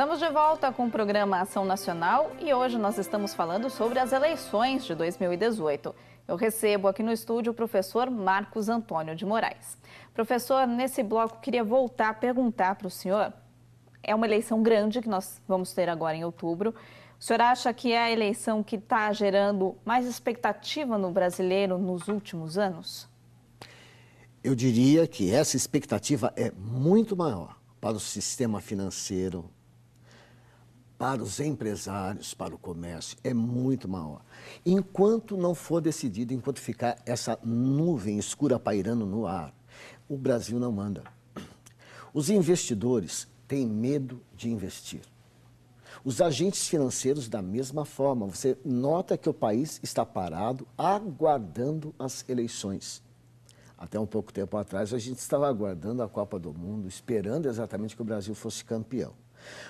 Estamos de volta com o programa Ação Nacional e hoje nós estamos falando sobre as eleições de 2018. Eu recebo aqui no estúdio o professor Marcos Antônio de Moraes. Professor, nesse bloco queria voltar a perguntar para o senhor, é uma eleição grande que nós vamos ter agora em outubro. O senhor acha que é a eleição que está gerando mais expectativa no brasileiro nos últimos anos? Eu diria que essa expectativa é muito maior para o sistema financeiro, para os empresários, para o comércio, é muito maior. Enquanto não for decidido, enquanto ficar essa nuvem escura pairando no ar, o Brasil não anda. Os investidores têm medo de investir. Os agentes financeiros, da mesma forma, você nota que o país está parado, aguardando as eleições. Até um pouco tempo atrás, a gente estava aguardando a Copa do Mundo, esperando exatamente que o Brasil fosse campeão.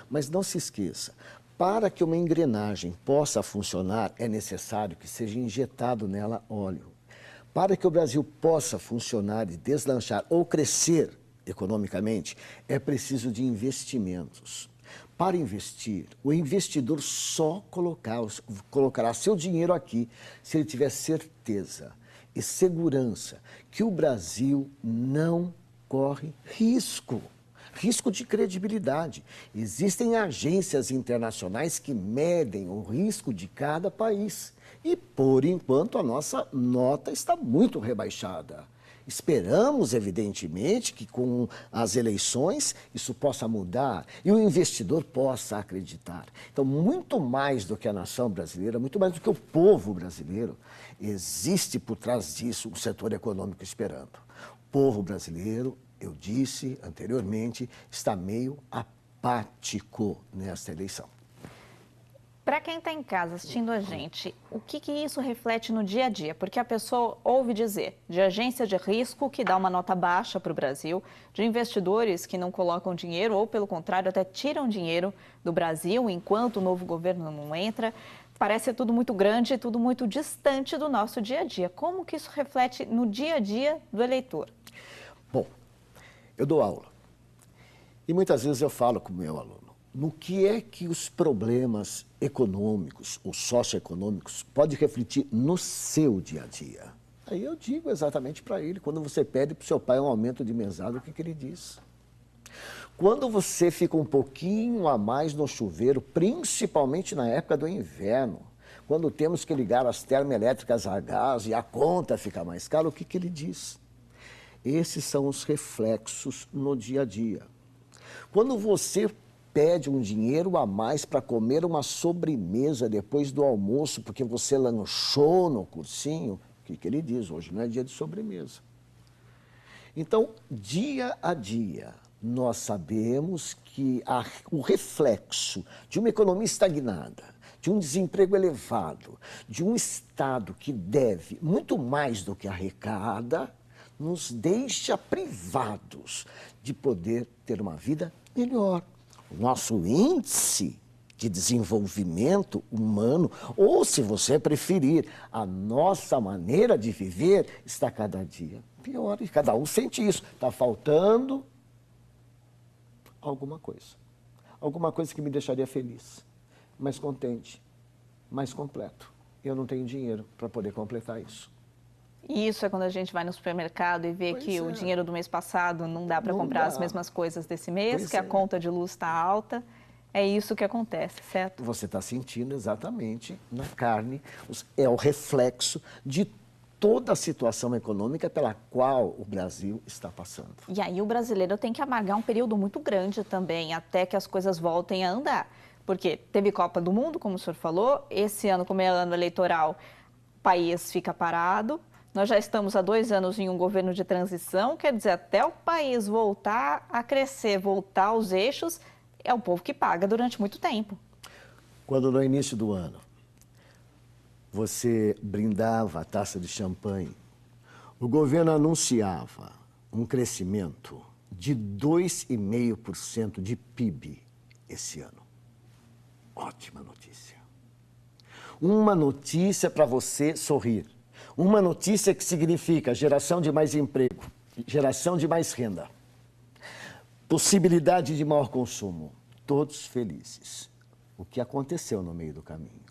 Mas não se esqueça, para que uma engrenagem possa funcionar, é necessário que seja injetado nela óleo. Para que o Brasil possa funcionar e deslanchar ou crescer economicamente, é preciso de investimentos. Para investir, o investidor só colocará seu dinheiro aqui se ele tiver certeza e segurança que o Brasil não corre risco de credibilidade. Existem agências internacionais que medem o risco de cada país e, por enquanto, a nossa nota está muito rebaixada. Esperamos, evidentemente, que com as eleições isso possa mudar e o investidor possa acreditar. Então, muito mais do que a nação brasileira, muito mais do que o povo brasileiro, existe por trás disso um setor econômico esperando. O povo brasileiro, eu disse anteriormente, está meio apático nesta eleição. Para quem está em casa assistindo a gente, o que isso reflete no dia a dia? Porque a pessoa ouve dizer de agência de risco que dá uma nota baixa para o Brasil, de investidores que não colocam dinheiro ou, pelo contrário, até tiram dinheiro do Brasil enquanto o novo governo não entra. Parece tudo muito grande e tudo muito distante do nosso dia a dia. Como que isso reflete no dia a dia do eleitor? Bom, eu dou aula e muitas vezes eu falo com o meu aluno. No que é que os problemas econômicos ou socioeconômicos podem refletir no seu dia a dia? Aí eu digo exatamente para ele, quando você pede para o seu pai um aumento de mesada, o que ele diz? Quando você fica um pouquinho a mais no chuveiro, principalmente na época do inverno, quando temos que ligar as termoelétricas a gás e a conta fica mais cara, o que ele diz? Esses são os reflexos no dia a dia. Quando você pede um dinheiro a mais para comer uma sobremesa depois do almoço, porque você lanchou no cursinho, o que ele diz? Hoje não é dia de sobremesa. Então, dia a dia, nós sabemos que o reflexo de uma economia estagnada, de um desemprego elevado, de um Estado que deve muito mais do que arrecada, nos deixa privados de poder ter uma vida melhor. O nosso índice de desenvolvimento humano, ou se você preferir, a nossa maneira de viver está cada dia pior e cada um sente isso. Está faltando alguma coisa que me deixaria feliz, mais contente, mais completo. Eu não tenho dinheiro para poder completar isso. E isso é quando a gente vai no supermercado e vê que o dinheiro do mês passado não dá para comprar as mesmas coisas desse mês, que a conta de luz está alta. É isso que acontece, certo? Você está sentindo exatamente na carne, é o reflexo de toda a situação econômica pela qual o Brasil está passando. E aí o brasileiro tem que amargar um período muito grande também, até que as coisas voltem a andar. Porque teve Copa do Mundo, como o senhor falou, esse ano, como é ano eleitoral, o país fica parado. Nós já estamos há 2 anos em um governo de transição, quer dizer, até o país voltar a crescer, voltar aos eixos, é o povo que paga durante muito tempo. Quando no início do ano você brindava a taça de champanhe, o governo anunciava um crescimento de 2,5% de PIB esse ano. Ótima notícia. Uma notícia para você sorrir. Uma notícia que significa geração de mais emprego, geração de mais renda, possibilidade de maior consumo. todos felizes. O que aconteceu no meio do caminho?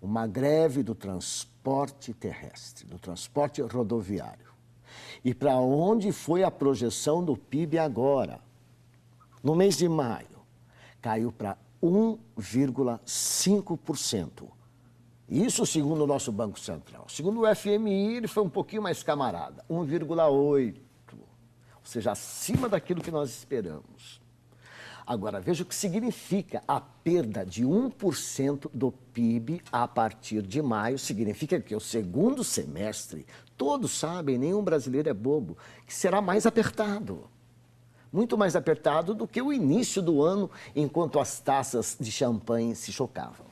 Uma greve do transporte terrestre, do transporte rodoviário. E para onde foi a projeção do PIB agora? No mês de maio, caiu para 1,5%. Isso segundo o nosso Banco Central. Segundo o FMI, ele foi um pouquinho mais camarada, 1,8%. Ou seja, acima daquilo que nós esperamos. Agora, veja o que significa a perda de 1% do PIB a partir de maio. Significa que o segundo semestre, todos sabem, nenhum brasileiro é bobo, que será mais apertado. Muito mais apertado do que o início do ano, enquanto as taças de champanhe se chocavam.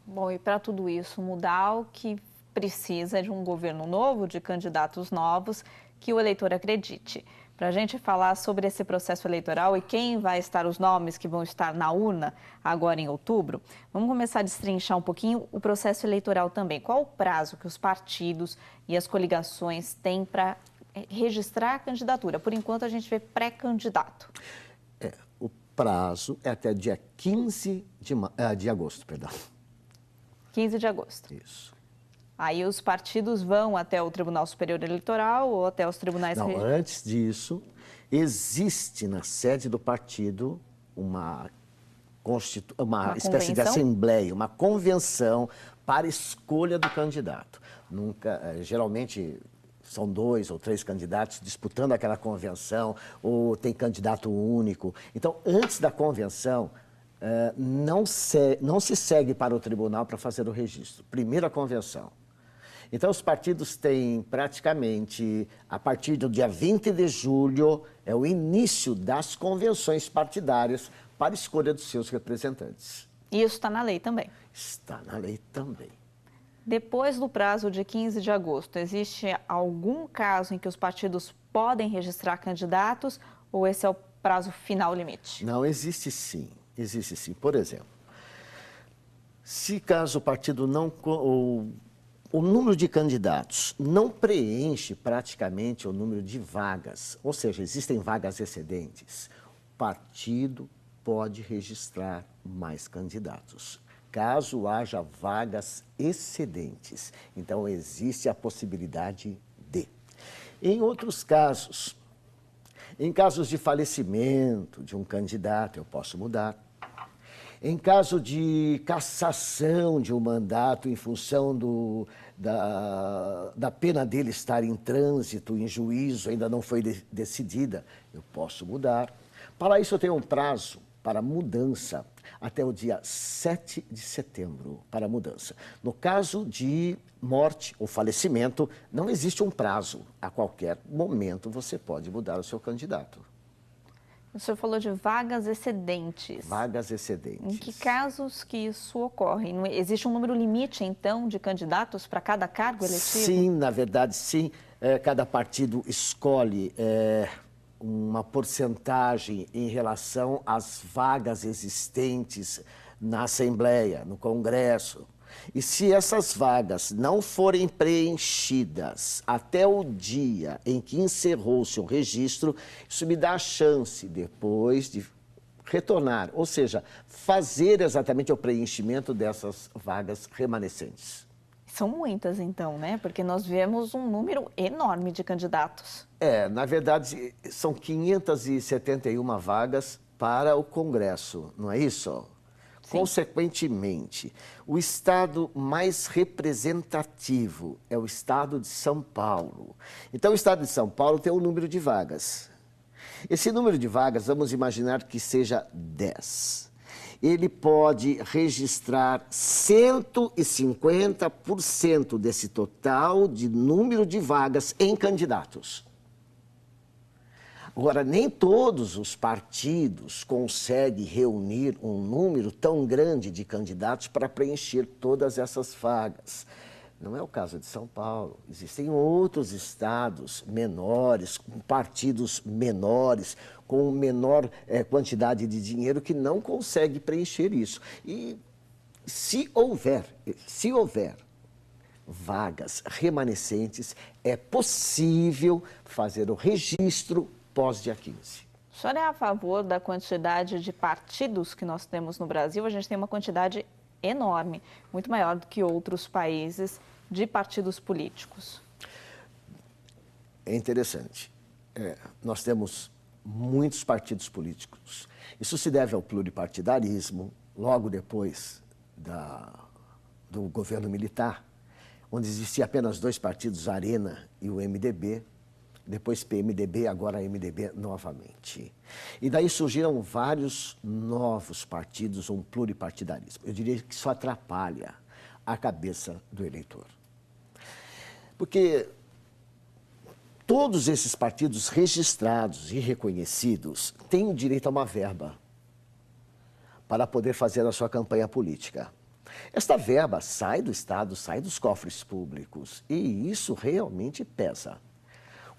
Bom, e para tudo isso mudar, o que precisa é de um governo novo, de candidatos novos, que o eleitor acredite. Para a gente falar sobre esse processo eleitoral e quem vai estar, os nomes que vão estar na urna agora em outubro, vamos começar a destrinchar um pouquinho o processo eleitoral também. Qual o prazo que os partidos e as coligações têm para registrar a candidatura? Por enquanto, a gente vê pré-candidato. O prazo é até dia 15 de agosto, perdão. 15 de agosto. Isso. Aí os partidos vão até o Tribunal Superior Eleitoral ou até os tribunais... Não, antes disso, existe na sede do partido uma espécie de assembleia, uma convenção para escolha do candidato. Geralmente são 2 ou 3 candidatos disputando aquela convenção, ou tem candidato único. Então, antes da convenção, não se segue para o tribunal para fazer o registro. Primeiro a convenção. Então, os partidos têm praticamente, a partir do dia 20 de julho, é o início das convenções partidárias para a escolha dos seus representantes. E isso está na lei também? Está na lei também. Depois do prazo de 15 de agosto, existe algum caso em que os partidos podem registrar candidatos ou esse é o prazo final limite? Não, existe sim. Existe sim. Por exemplo, se caso o partido não... O número de candidatos não preenche praticamente o número de vagas, ou seja, existem vagas excedentes. O partido pode registrar mais candidatos, caso haja vagas excedentes. Então, existe a possibilidade de. Em outros casos, em casos de falecimento de um candidato, eu posso mudar. Em caso de cassação de um mandato em função da pena dele estar em trânsito, em juízo, ainda não foi decidida, eu posso mudar. Para isso, eu tenho um prazo para mudança até o dia 7 de setembro para mudança. No caso de morte ou falecimento, não existe um prazo. A qualquer momento, você pode mudar o seu candidato. O senhor falou de vagas excedentes. Vagas excedentes. Em que casos que isso ocorre? Existe um número limite, então, de candidatos para cada cargo eletivo? Sim, na verdade, sim. Cada partido escolhe uma porcentagem em relação às vagas existentes na Assembleia, no Congresso. E se essas vagas não forem preenchidas até o dia em que encerrou-se o registro, isso me dá a chance depois de retornar, ou seja, fazer exatamente o preenchimento dessas vagas remanescentes. São muitas, então, né? Porque nós vemos um número enorme de candidatos. Na verdade, são 571 vagas para o Congresso, não é isso? Sim. Consequentemente, o estado mais representativo é o estado de São Paulo. Então, o estado de São Paulo tem um número de vagas. Esse número de vagas, vamos imaginar que seja 10. Ele pode registrar 150% desse total de número de vagas em candidatos. Agora, nem todos os partidos conseguem reunir um número tão grande de candidatos para preencher todas essas vagas. Não é o caso de São Paulo. Existem outros estados menores, com partidos menores, com menor quantidade de dinheiro que não conseguem preencher isso. E se houver vagas remanescentes, é possível fazer o registro pós-dia 15. O senhor é a favor da quantidade de partidos que nós temos no Brasil? A gente tem uma quantidade enorme, muito maior do que outros países de partidos políticos. É interessante. Nós temos muitos partidos políticos. Isso se deve ao pluripartidarismo, logo depois do governo militar, onde existia apenas dois partidos, a Arena e o MDB, depois PMDB, agora MDB novamente. E daí surgiram vários novos partidos, um pluripartidarismo. Eu diria que isso atrapalha a cabeça do eleitor. Porque todos esses partidos registrados e reconhecidos têm o direito a uma verba para poder fazer a sua campanha política. Esta verba sai do Estado, sai dos cofres públicos, e isso realmente pesa.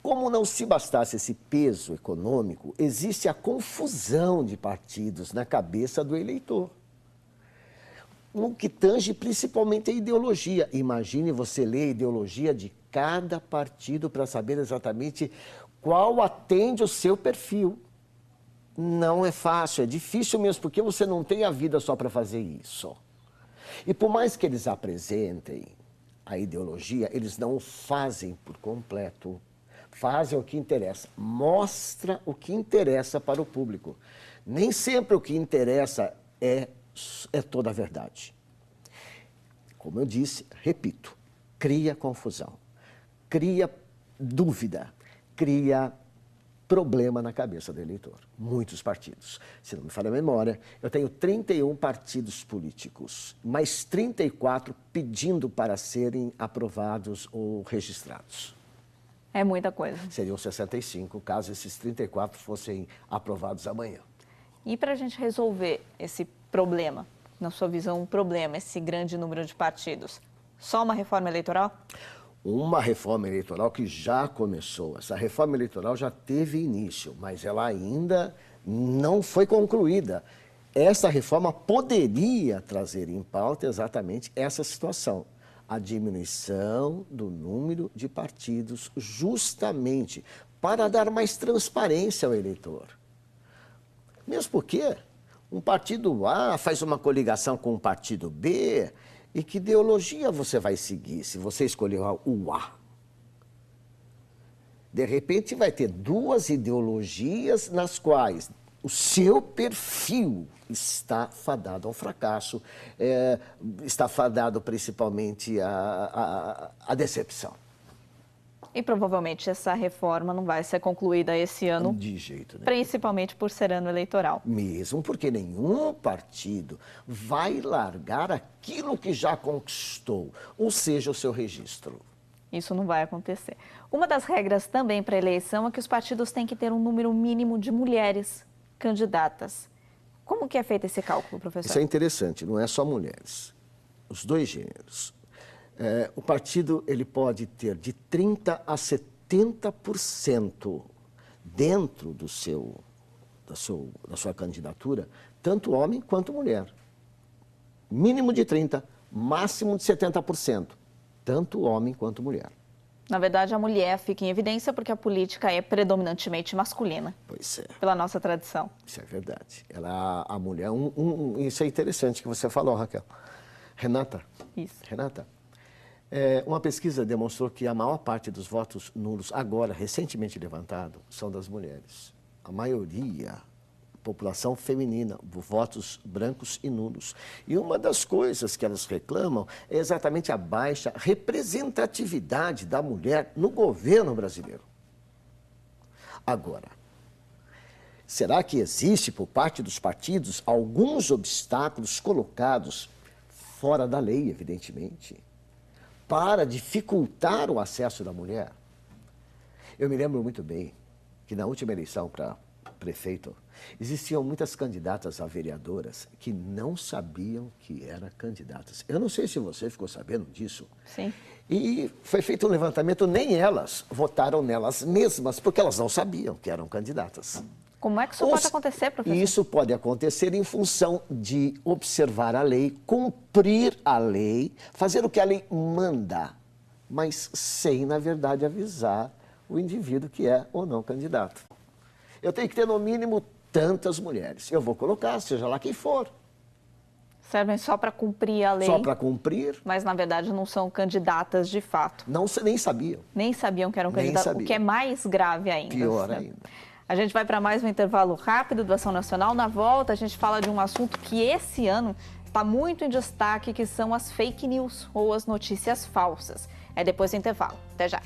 Como não se bastasse esse peso econômico, existe a confusão de partidos na cabeça do eleitor. No que tange principalmente a ideologia. Imagine você ler a ideologia de cada partido para saber exatamente qual atende o seu perfil. Não é fácil, é difícil mesmo, porque você não tem a vida só para fazer isso. E por mais que eles apresentem a ideologia, eles não o fazem por completo. Fazem o que interessa, mostra o que interessa para o público. Nem sempre o que interessa é toda a verdade. Como eu disse, repito, cria confusão, cria dúvida, cria problema na cabeça do eleitor. Muitos partidos. Se não me falha a memória, eu tenho 31 partidos políticos, mais 34 pedindo para serem aprovados ou registrados. É muita coisa. Seriam 65, caso esses 34 fossem aprovados amanhã. E para a gente resolver esse problema, na sua visão, um problema, esse grande número de partidos, só uma reforma eleitoral? Uma reforma eleitoral que já começou. Essa reforma eleitoral já teve início, mas ela ainda não foi concluída. Essa reforma poderia trazer em pauta exatamente essa situação. A diminuição do número de partidos, justamente para dar mais transparência ao eleitor. Mesmo porque um partido A faz uma coligação com um partido B, e que ideologia você vai seguir se você escolher o A? De repente vai ter duas ideologias nas quais o seu perfil está fadado ao fracasso, está fadado principalmente à decepção. E provavelmente essa reforma não vai ser concluída esse ano. De jeito nenhum. Principalmente por ser ano eleitoral. Mesmo porque nenhum partido vai largar aquilo que já conquistou, ou seja, o seu registro. Isso não vai acontecer. Uma das regras também para a eleição é que os partidos têm que ter um número mínimo de mulheres candidatas. Como que é feito esse cálculo, professor? Isso é interessante, não é só mulheres, os dois gêneros. O partido ele pode ter de 30% a 70% dentro da sua candidatura, tanto homem quanto mulher. Mínimo de 30%, máximo de 70%, tanto homem quanto mulher. Na verdade, a mulher fica em evidência porque a política é predominantemente masculina. Pois é. Pela nossa tradição. Isso é verdade. A mulher, isso é interessante que você falou, Raquel. Renata. Isso. Renata, uma pesquisa demonstrou que a maior parte dos votos nulos, agora, recentemente levantado, são das mulheres. A maioria, população feminina, votos brancos e nulos. E uma das coisas que elas reclamam é exatamente a baixa representatividade da mulher no governo brasileiro. Agora, será que existe, por parte dos partidos, alguns obstáculos colocados fora da lei, evidentemente, para dificultar o acesso da mulher? Eu me lembro muito bem que na última eleição para prefeito, existiam muitas candidatas a vereadoras que não sabiam que eram candidatas. Eu não sei se você ficou sabendo disso. Sim. E foi feito um levantamento, nem elas votaram nelas mesmas, porque elas não sabiam que eram candidatas. Como é que isso pode acontecer, professor? Isso pode acontecer em função de observar a lei, cumprir a lei, fazer o que a lei manda, mas sem, na verdade, avisar o indivíduo que é ou não candidato. eu tenho que ter no mínimo tantas mulheres. Eu vou colocar, seja lá quem for. Servem só para cumprir a lei. Só para cumprir. Mas, na verdade, não são candidatas de fato. Não, nem sabiam. Nem sabiam que eram candidatas, o que é mais grave ainda. Pior né? ainda. A gente vai para mais um intervalo rápido do Ação Nacional. Na volta, a gente fala de um assunto que esse ano está muito em destaque, que são as fake news ou as notícias falsas. É depois do intervalo. Até já.